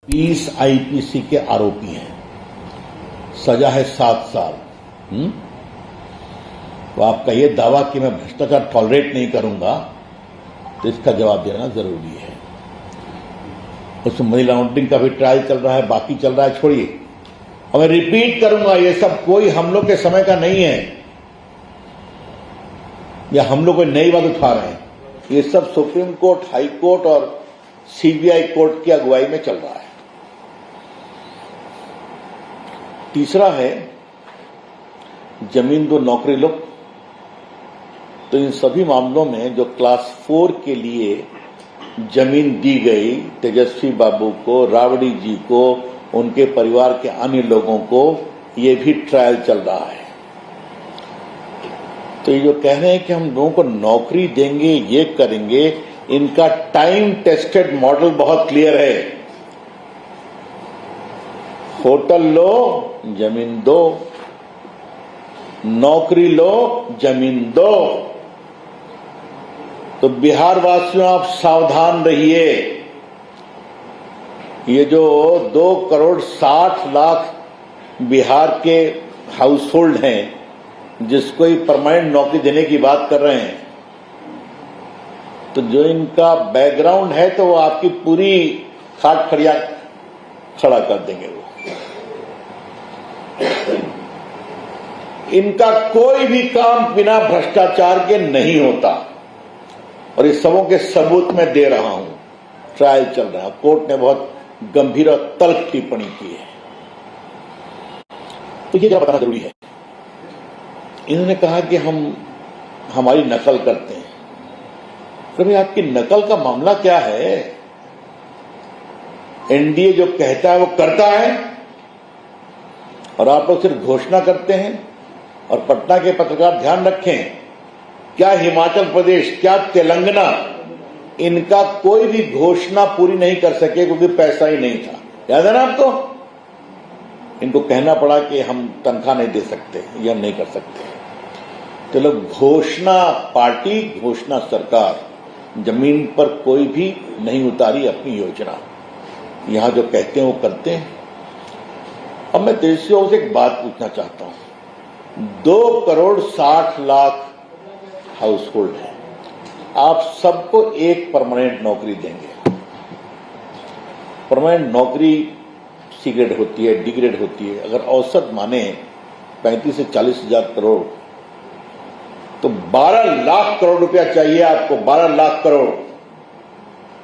20 IPC के आरोपी हैं, सजा है 7 साल। तो आपका ये दावा कि मैं भ्रष्टाचार टॉलरेट नहीं करूंगा, तो इसका जवाब देना जरूरी है। उसमें मनी लॉन्ड्रिंग का भी ट्रायल चल रहा है, बाकी चल रहा है, छोड़िए। और मैं रिपीट करूंगा, ये सब कोई हम लोग के समय का नहीं है, या हम लोग कोई नई बात उठा रहे हैं। ये सब सुप्रीम कोर्ट, हाई कोर्ट और सीबीआई कोर्ट की अगुवाई में चल रहा है। तीसरा है जमीन दो नौकरी लो। तो इन सभी मामलों में जो क्लास 4 के लिए जमीन दी गई तेजस्वी बाबू को, राबड़ी जी को, उनके परिवार के अन्य लोगों को, ये भी ट्रायल चल रहा है। तो ये जो कह रहे हैं कि हम लोगों को नौकरी देंगे, ये करेंगे, इनका टाइम टेस्टेड मॉडल बहुत क्लियर है। होटल लो, जमीन दो, नौकरी लो, जमीन दो। तो बिहार वासियों, आप सावधान रहिए। ये जो 2,60,00,000 बिहार के हाउस होल्ड हैं, जिसको ही परमानेंट नौकरी देने की बात कर रहे हैं, तो जो इनका बैकग्राउंड है, तो वो आपकी पूरी खाट खड़िया खड़ा कर देंगे। वो इनका कोई भी काम बिना भ्रष्टाचार के नहीं होता, और इस सबों के सबूत मैं दे रहा हूं। ट्रायल चल रहा है, कोर्ट ने बहुत गंभीर और तल्ख टिप्पणी की है। तो ये जरा बताना जरूरी है। इन्होंने कहा कि हम हमारी नकल करते हैं। तो भाई, आपकी नकल का मामला क्या है? एनडीए जो कहता है वो करता है, और आप लोग सिर्फ घोषणा करते हैं। और पटना के पत्रकार ध्यान रखें, क्या हिमाचल प्रदेश, क्या तेलंगाना, इनका कोई भी घोषणा पूरी नहीं कर सके क्योंकि पैसा ही नहीं था। याद है ना आपको? इनको कहना पड़ा कि हम तनख्वाह नहीं दे सकते या नहीं कर सकते। तो लोग घोषणा पार्टी, घोषणा सरकार, जमीन पर कोई भी नहीं उतारी अपनी योजना। यहां जो कहते हैं वो करते हैं। अब मैं देशियों से एक बात पूछना चाहता हूं। 2,60,00,000 हाउस होल्ड है, आप सबको एक परमानेंट नौकरी देंगे। परमानेंट नौकरी सी ग्रेड होती है, डी ग्रेड होती है। अगर औसत माने 35 से 40 हजार करोड़, तो 12 लाख करोड़ रुपया चाहिए आपको। 12 लाख करोड़।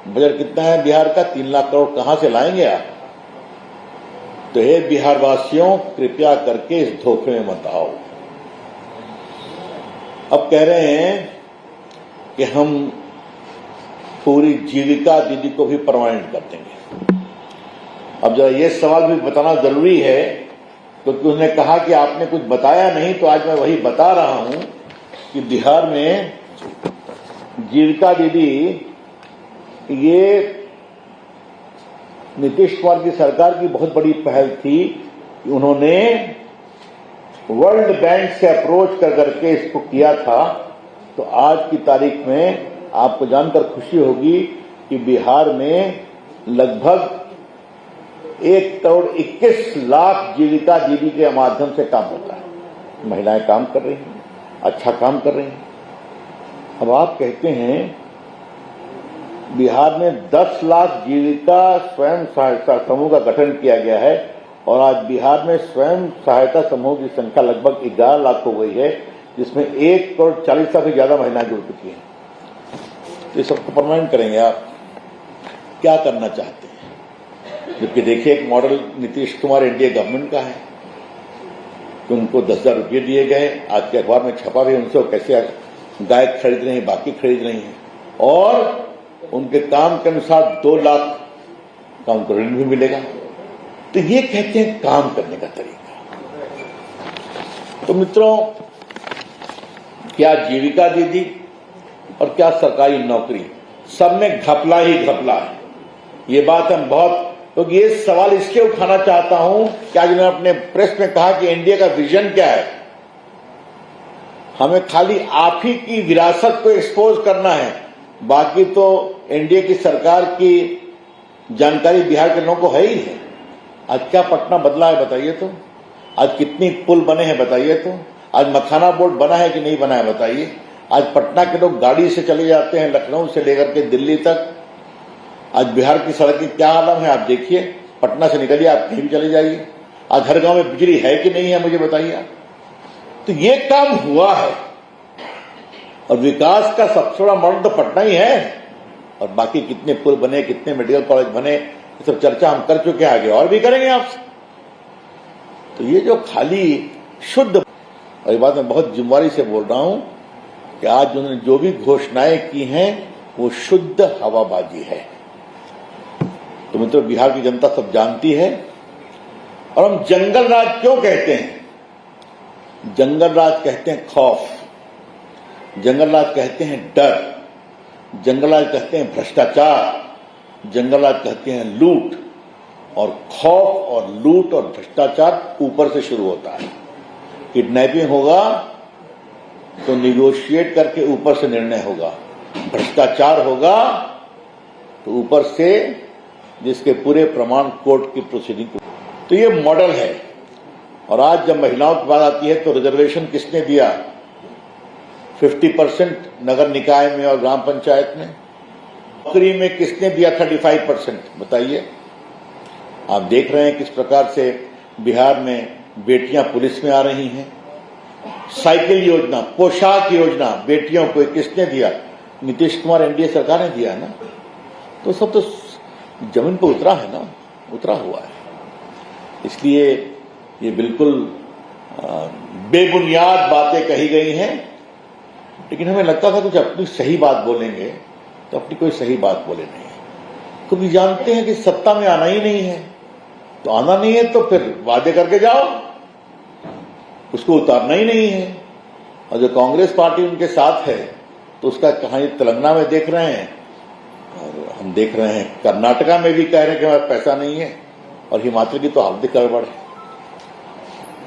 बजट कितना है बिहार का? 3 लाख करोड़। कहां से लाएंगे आप? तो हे बिहार वासियों, कृपया करके इस धोखे में मत आओ। अब कह रहे हैं कि हम पूरी जीविका दीदी को भी परमानेंट कर देंगे। अब जरा ये सवाल भी बताना जरूरी है, क्योंकि उसने कहा कि आपने कुछ बताया नहीं, तो आज मैं वही बता रहा हूं कि बिहार में जीविका दीदी, ये नीतीश कुमार की सरकार की बहुत बड़ी पहल थी कि उन्होंने वर्ल्ड बैंक से अप्रोच कर करके इसको किया था। तो आज की तारीख में आपको जानकर खुशी होगी कि बिहार में लगभग 1,21,00,000 जीविका दीदी के माध्यम से काम होता है। महिलाएं काम कर रही हैं, अच्छा काम कर रही हैं। अब आप कहते हैं बिहार में 10 लाख जीविका स्वयं सहायता समूह का गठन किया गया है, और आज बिहार में स्वयं सहायता समूह की संख्या लगभग 11 लाख हो गई है, जिसमें 1,40,00,000 से ज्यादा महिलाएं जुड़ चुकी हैं। तो ये सबको परमानेंट करेंगे आप? क्या करना चाहते हैं? जबकि देखिए, एक model Nitish Kumar NDA government का है कि उनको 10,000 रुपये दिए गए। आज के अखबार में छपा भी उनसे, कैसे गाय खरीद रही हैं, बाकी खरीद रही हैं, और उनके काम के अनुसार 2 लाख का उनको ऋण भी मिलेगा। तो ये कहते हैं काम करने का तरीका। तो मित्रों, क्या जीविका दीदी और क्या सरकारी नौकरी, सब में घपला ही घपला है। ये बात हम बहुत, क्योंकि ये सवाल इसलिए उठाना चाहता हूं कि आज मैंने अपने प्रेस में कहा कि एनडीए का विजन क्या है। हमें खाली आप ही की विरासत को एक्सपोज करना है, बाकी तो एनडीए की सरकार की जानकारी बिहार के लोगों को है ही है। आज क्या पटना बदला है बताइए तो, आज कितनी पुल बने हैं बताइए तो, आज मखाना बोर्ड बना है कि नहीं बना है बताइए। आज पटना के लोग गाड़ी से चले जाते हैं लखनऊ से लेकर के दिल्ली तक। आज बिहार की सड़क की क्या हालत है आप देखिए, पटना से निकलिए आप कहीं भी चले जाइए। आज हर गांव में बिजली है कि नहीं है मुझे बताइए आप। तो ये काम हुआ है और विकास का सबसे बड़ा मॉडल तो पटना ही है। और बाकी कितने पुल बने, कितने मेडिकल कॉलेज बने, ये सब चर्चा हम कर चुके हैं, आगे और भी करेंगे आपसे। तो ये जो खाली शुद्ध, और ये बात मैं बहुत जिम्मेदारी से बोल रहा हूं कि आज उन्होंने जो भी घोषणाएं की हैं वो शुद्ध हवाबाजी है। तो मित्रों, बिहार की जनता सब जानती है। और हम जंगल राज क्यों कहते हैं? जंगल राज कहते हैं खौफ, जंगल राज कहते हैं डर, जंगल राज कहते हैं भ्रष्टाचार, जंगल राज कहते हैं लूट। और खौफ और लूट और भ्रष्टाचार ऊपर से शुरू होता है। किडनैपिंग होगा तो निगोशिएट करके ऊपर से निर्णय होगा, भ्रष्टाचार होगा तो ऊपर से जिसके पूरे प्रमाण कोर्ट की प्रोसीडिंग। तो ये मॉडल है। और आज जब महिलाओं की बात आती है तो रिजर्वेशन किसने दिया? 50% नगर निकाय में और ग्राम पंचायत में। नौकरी में किसने दिया 35%? बताइए। आप देख रहे हैं किस प्रकार से बिहार में बेटियां पुलिस में आ रही हैं। साइकिल योजना, पोशाक योजना बेटियों को किसने दिया? नीतीश कुमार एनडीए सरकार ने दिया है ना। तो सब तो जमीन पर उतरा है ना, उतरा हुआ है। इसलिए ये बिल्कुल बेबुनियाद बातें कही गई हैं। लेकिन हमें लगता था कुछ अपनी सही बात बोलेंगे, तो अपनी कोई सही बात बोले नहीं। क्योंकि जानते हैं कि सत्ता में आना ही नहीं है, तो आना नहीं है तो फिर वादे करके जाओ, उसको उतारना ही नहीं है। और जो कांग्रेस पार्टी उनके साथ है तो उसका कहानी तेलंगाना में देख रहे हैं और हम देख रहे हैं कर्नाटका में भी कह रहे हैं कि हमारे पैसा नहीं है, और हिमाचल की तो हार्दिक गड़बड़ है।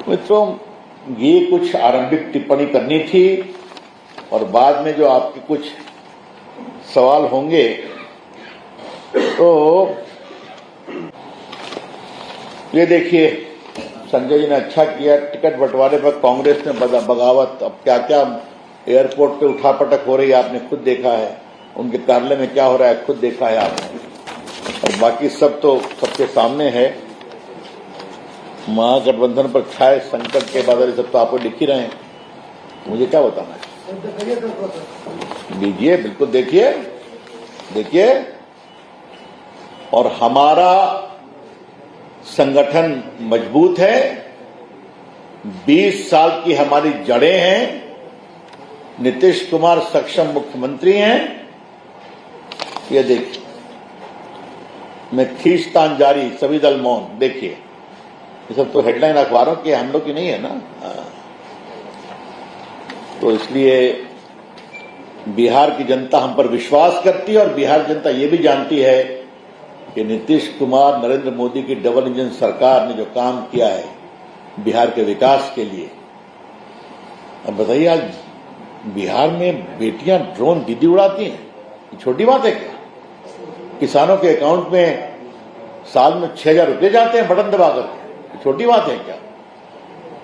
मित्रों, ये कुछ आरंभिक टिप्पणी करनी थी और बाद में जो आपके कुछ सवाल होंगे तो ये देखिए, संजय जी ने अच्छा किया, टिकट बंटवारे पर कांग्रेस ने बगावत। अब क्या क्या एयरपोर्ट पे उठापटक हो रही है आपने खुद देखा है, उनके कार्यालय में क्या हो रहा है खुद देखा है आपने। और बाकी सब तो सबके सामने है। महागठबंधन पर छाए संकट के बादल सब तो आपको दिख ही रहे हैं, तो मुझे क्या बताना है? लीजिए, बिल्कुल देखिए देखिए। और हमारा संगठन मजबूत है, 20 साल की हमारी जड़ें हैं, नीतीश कुमार सक्षम मुख्यमंत्री हैं। ये देखिए, मैं खींचतान जारी, सभी दल मौन। देखिए, ये सब तो हेडलाइन अखबारों के, हम लोग की नहीं है ना। तो इसलिए बिहार की जनता हम पर विश्वास करती है और बिहार जनता ये भी जानती है कि नीतीश कुमार, नरेंद्र मोदी की डबल इंजन सरकार ने जो काम किया है बिहार के विकास के लिए। अब बताइए, आज बिहार में बेटियां ड्रोन दीदी उड़ाती हैं, छोटी बात है क्या? किसानों के अकाउंट में साल में 6,000 रुपये जाते हैं बटन दबाकर के, छोटी बात है क्या?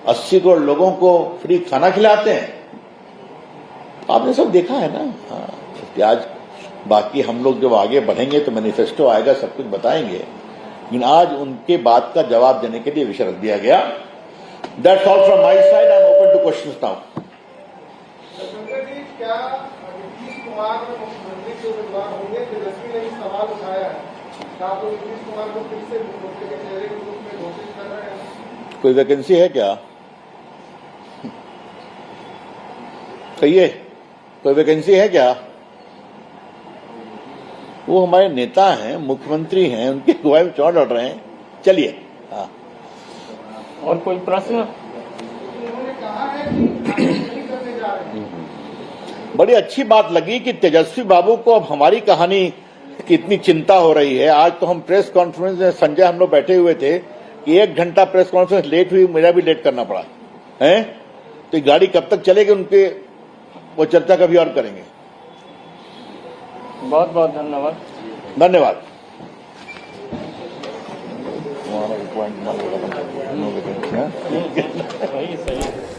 80 करोड़ लोगों को फ्री खाना खिलाते हैं। आपने सब देखा है ना। हाँ, आज बाकी हम लोग जब आगे बढ़ेंगे तो मैनिफेस्टो आएगा, सब कुछ बताएंगे। लेकिन आज उनके बात का जवाब देने के लिए विषय रख दिया गया। That's all from my side. I am open two questions now. क्या नीतीश कुमार मुख्यमंत्री के उम्मीदवार होंगे? तेजस्वी ने सवाल उठाया है, क्या आप नीतीश कुमार को फिर से मुख्यमंत्री के चेहरे के रूप में घोषित कर रहे हैं? कोई वैकेंसी है क्या? कहिए, कोई वैकेंसी है क्या? वो हमारे नेता हैं, मुख्यमंत्री हैं, उनके अगुवाई में चुनाव लड़ रहे हैं। चलिए। हाँ, और कोई प्रश्न? उन्होंने कहा है कि नहीं करने जा रहे हैं। बड़ी अच्छी बात लगी कि तेजस्वी बाबू को अब हमारी कहानी की इतनी चिंता हो रही है। आज तो हम प्रेस कॉन्फ्रेंस में, संजय हम लोग बैठे हुए थे कि 1 घंटा प्रेस कॉन्फ्रेंस लेट हुई, मेरा भी लेट करना पड़ा है। तो गाड़ी कब तक चलेगी उनके, वो चर्चा कभी और करेंगे। बहुत बहुत धन्यवाद। धन्यवाद। तुम्हारा पॉइंट मान लो खत्म कर दिया। सही सही